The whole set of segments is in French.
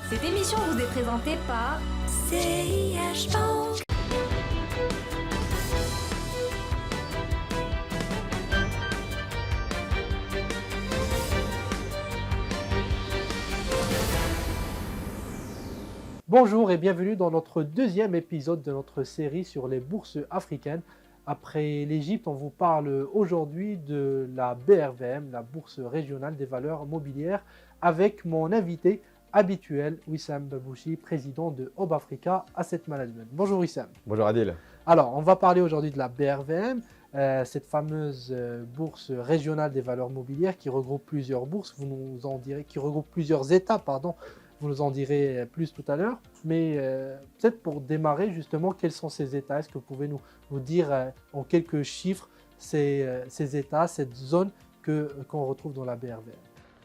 Cette émission vous est présentée par CIH Bank. Bonjour et bienvenue dans notre deuxième épisode de notre série sur les bourses africaines. Après l'Égypte, on vous parle aujourd'hui de la BRVM, la Bourse régionale des valeurs mobilières, avec mon invité habituel, Wissam Babouchi, président de Hob Africa Asset Management. Bonjour Wissam. Bonjour Adil. Alors, on va parler aujourd'hui de la BRVM, cette fameuse bourse régionale des valeurs mobilières qui regroupe plusieurs bourses, vous nous en direz, qui regroupe plusieurs États, pardon. Vous nous en direz plus tout à l'heure, mais peut-être pour démarrer justement, quels sont ces États? Est-ce que vous pouvez nous dire en quelques chiffres ces États, cette zone qu'on retrouve dans la BRVM?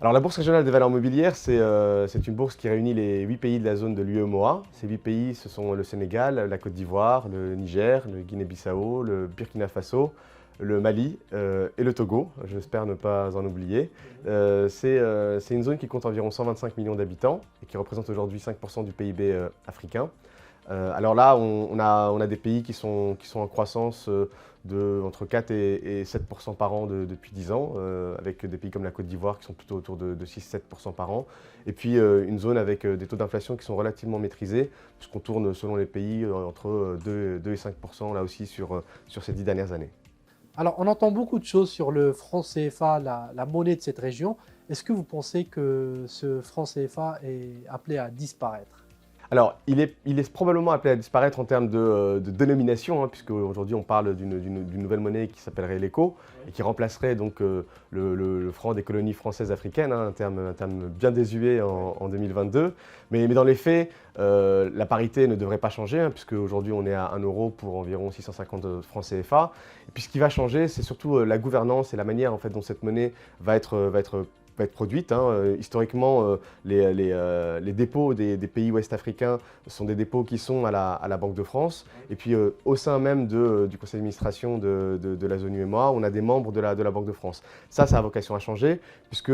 Alors la Bourse régionale des valeurs mobilières, c'est une bourse qui réunit les 8 pays de la zone de l'UEMOA. Ces 8 pays, ce sont le Sénégal, la Côte d'Ivoire, le Niger, le Guinée-Bissau, le Burkina Faso, le Mali et le Togo, j'espère ne pas en oublier. C'est une zone qui compte environ 125 millions d'habitants et qui représente aujourd'hui 5% du PIB africain. Alors là, on a des pays qui sont en croissance entre 4 et 7% par an depuis 10 ans, avec des pays comme la Côte d'Ivoire qui sont plutôt autour de 6-7% par an. Et puis une zone avec des taux d'inflation qui sont relativement maîtrisés, puisqu'on tourne selon les pays entre 2 et 5% là aussi sur ces 10 dernières années. Alors, on entend beaucoup de choses sur le franc CFA, la monnaie de cette région. Est-ce que vous pensez que ce franc CFA est appelé à disparaître? Alors, il est probablement appelé à disparaître en termes de dénomination, puisque aujourd'hui on parle d'une nouvelle monnaie qui s'appellerait l'ECO et qui remplacerait donc le franc des colonies françaises africaines, un terme bien désuet en 2022. Mais dans les faits, la parité ne devrait pas changer, puisque aujourd'hui on est à 1 euro pour environ 650 francs CFA. Et puis ce qui va changer, c'est surtout la gouvernance et la manière en fait, dont cette monnaie va être produite. Historiquement, les dépôts des pays ouest-africains sont des dépôts qui sont à la Banque de France. Et puis au sein même du conseil d'administration de la zone UEMOA, on a des membres de la Banque de France. Ça a vocation à changer, puisque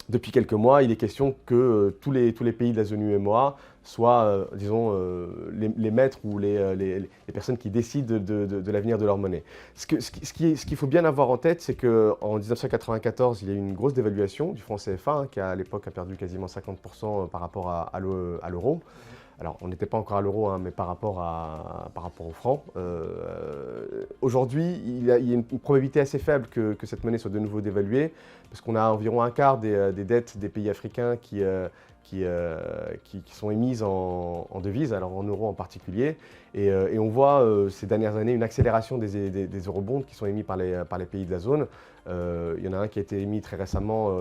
depuis quelques mois, il est question que tous les pays de la zone UEMOA soient, les maîtres ou les personnes qui décident de l'avenir de leur monnaie. Ce qu'il faut bien avoir en tête, c'est qu'en 1994, il y a eu une grosse dévaluation du franc CFA, qui à l'époque a perdu quasiment 50% par rapport à l'euro. Alors, on n'était pas encore à l'euro, mais par rapport au franc. Aujourd'hui, il y a une probabilité assez faible que cette monnaie soit de nouveau dévaluée, parce qu'on a environ un quart des dettes des pays africains qui sont émises en devises, alors en euros en particulier. Et on voit ces dernières années une accélération des eurobonds qui sont émis par les pays de la zone. Il y en a un qui a été émis très récemment,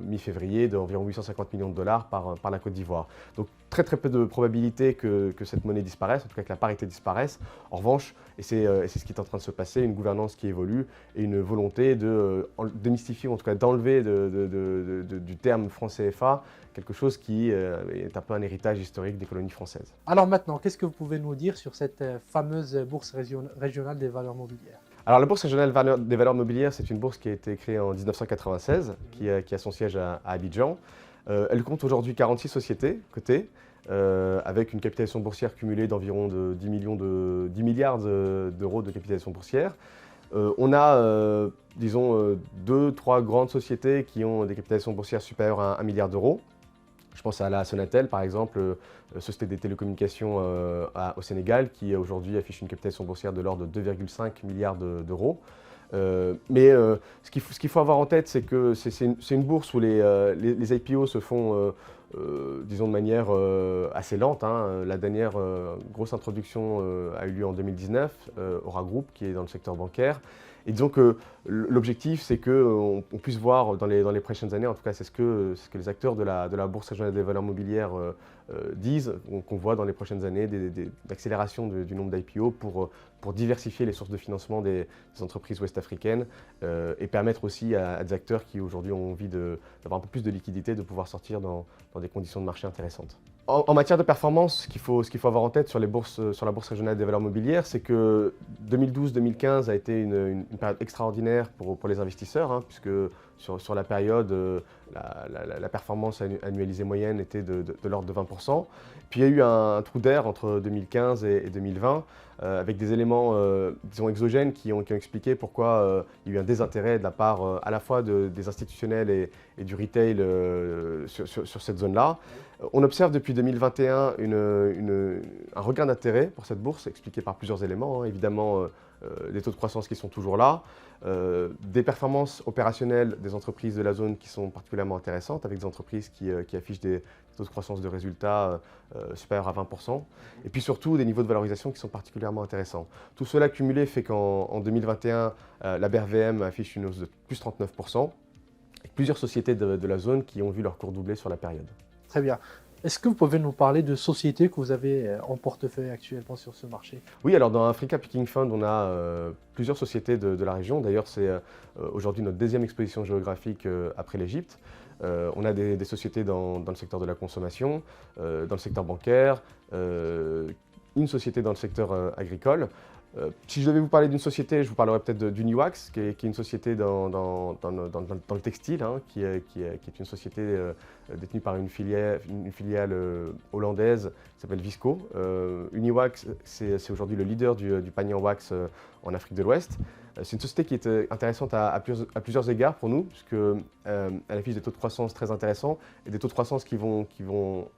mi-février, d'environ 850 millions de dollars par la Côte d'Ivoire. Donc très peu de probabilité que cette monnaie disparaisse, en tout cas que la parité disparaisse. En revanche, et c'est ce qui est en train de se passer, une gouvernance qui évolue et une volonté de démystifier, ou en tout cas d'enlever du terme franc CFA quelque chose qui est un peu un héritage historique des colonies françaises. Alors maintenant, qu'est-ce que vous pouvez nous dire sur cette fameuse bourse régionale des valeurs mobilières? Alors la Bourse régionale des valeurs mobilières, c'est une bourse qui a été créée en 1996, qui a son siège à Abidjan. Elle compte aujourd'hui 46 sociétés cotées, avec une capitalisation boursière cumulée d'environ 10 milliards d'euros de capitalisation boursière. On a, 2-3 grandes sociétés qui ont des capitalisations boursières supérieures à 1 milliard d'euros. Je pense à la Sonatel, par exemple, société des télécommunications au Sénégal, qui aujourd'hui affiche une capitalisation boursière de l'ordre de 2,5 milliards d'euros. Mais ce qu'il faut avoir en tête, c'est que c'est une bourse où les IPO se font, de manière assez lente. La dernière grosse introduction a eu lieu en 2019, Aura Group, qui est dans le secteur bancaire. Et disons que l'objectif, c'est qu'on puisse voir dans les prochaines années, en tout cas c'est ce que les acteurs de la Bourse régionale des valeurs mobilières disent, qu'on voit dans les prochaines années d'accélération du nombre d'IPO pour diversifier les sources de financement des entreprises ouest-africaines et permettre aussi à des acteurs qui aujourd'hui ont envie d'avoir un peu plus de liquidité, de pouvoir sortir dans des conditions de marché intéressantes. En matière de performance, ce qu'il faut avoir en tête sur la Bourse régionale des valeurs mobilières, c'est que 2012-2015 a été une période extraordinaire pour les investisseurs, puisque sur la période, la performance annualisée moyenne était de l'ordre de 20%. Puis il y a eu un trou d'air entre 2015 et 2020, avec des éléments disons exogènes qui ont expliqué pourquoi il y a eu un désintérêt de la part à la fois des institutionnels et du retail sur cette zone-là. On observe depuis 2021 un regain d'intérêt pour cette bourse, expliqué par plusieurs éléments. Évidemment, des taux de croissance qui sont toujours là, des performances opérationnelles des entreprises de la zone qui sont particulièrement intéressantes, avec des entreprises qui affichent des taux de croissance de résultats supérieurs à 20%, et puis surtout des niveaux de valorisation qui sont particulièrement intéressants. Tout cela cumulé fait qu'en 2021, la BRVM affiche une hausse de plus 39%, avec plusieurs sociétés de la zone qui ont vu leur cours doubler sur la période. Très bien. Est-ce que vous pouvez nous parler de sociétés que vous avez en portefeuille actuellement sur ce marché? Oui, alors dans Africa Picking Fund, on a plusieurs sociétés de la région. D'ailleurs, c'est aujourd'hui notre deuxième exposition géographique après l'Égypte. On a des sociétés dans le secteur de la consommation, dans le secteur bancaire, une société dans le secteur agricole. Si je devais vous parler d'une société, je vous parlerais peut-être d'Uniwax, qui est une société dans le textile, hein, qui est une société détenue par une filiale hollandaise qui s'appelle Visco. Uniwax, c'est aujourd'hui le leader du panier en wax en Afrique de l'Ouest. C'est une société qui est intéressante à plusieurs égards pour nous, puisqu'elle affiche des taux de croissance très intéressants et des taux de croissance qui vont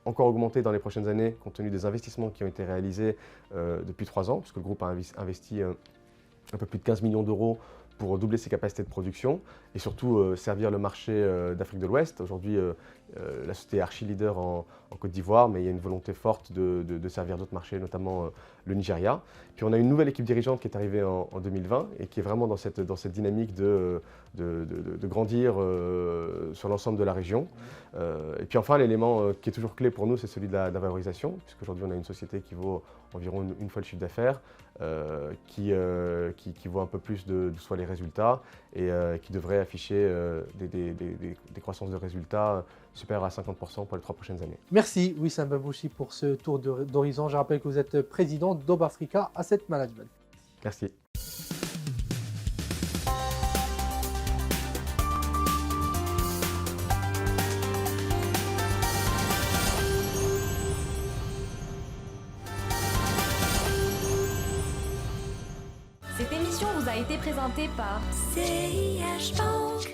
encore augmenter dans les prochaines années, compte tenu des investissements qui ont été réalisés depuis 3 ans, puisque le groupe a investi un peu plus de 15 millions d'euros pour doubler ses capacités de production et surtout servir le marché d'Afrique de l'Ouest. Aujourd'hui, la société est archi-leader en Côte d'Ivoire, mais il y a une volonté forte de servir d'autres marchés, notamment le Nigeria. Puis on a une nouvelle équipe dirigeante qui est arrivée en 2020 et qui est vraiment dans cette dynamique de grandir sur l'ensemble de la région. Et puis enfin, l'élément qui est toujours clé pour nous, c'est celui de la valorisation, puisqu'aujourd'hui on a une société qui vaut environ une fois le chiffre d'affaires, qui vaut un peu plus d'où soient les résultats et qui devrait afficher des croissances de résultats supérieures à 50% pour les 3 prochaines années. Merci Wissam Babouchi pour ce tour d'horizon. Je rappelle que vous êtes président d'Aube Africa Asset Management. Merci. Cette émission vous a été présentée par CIH Bank.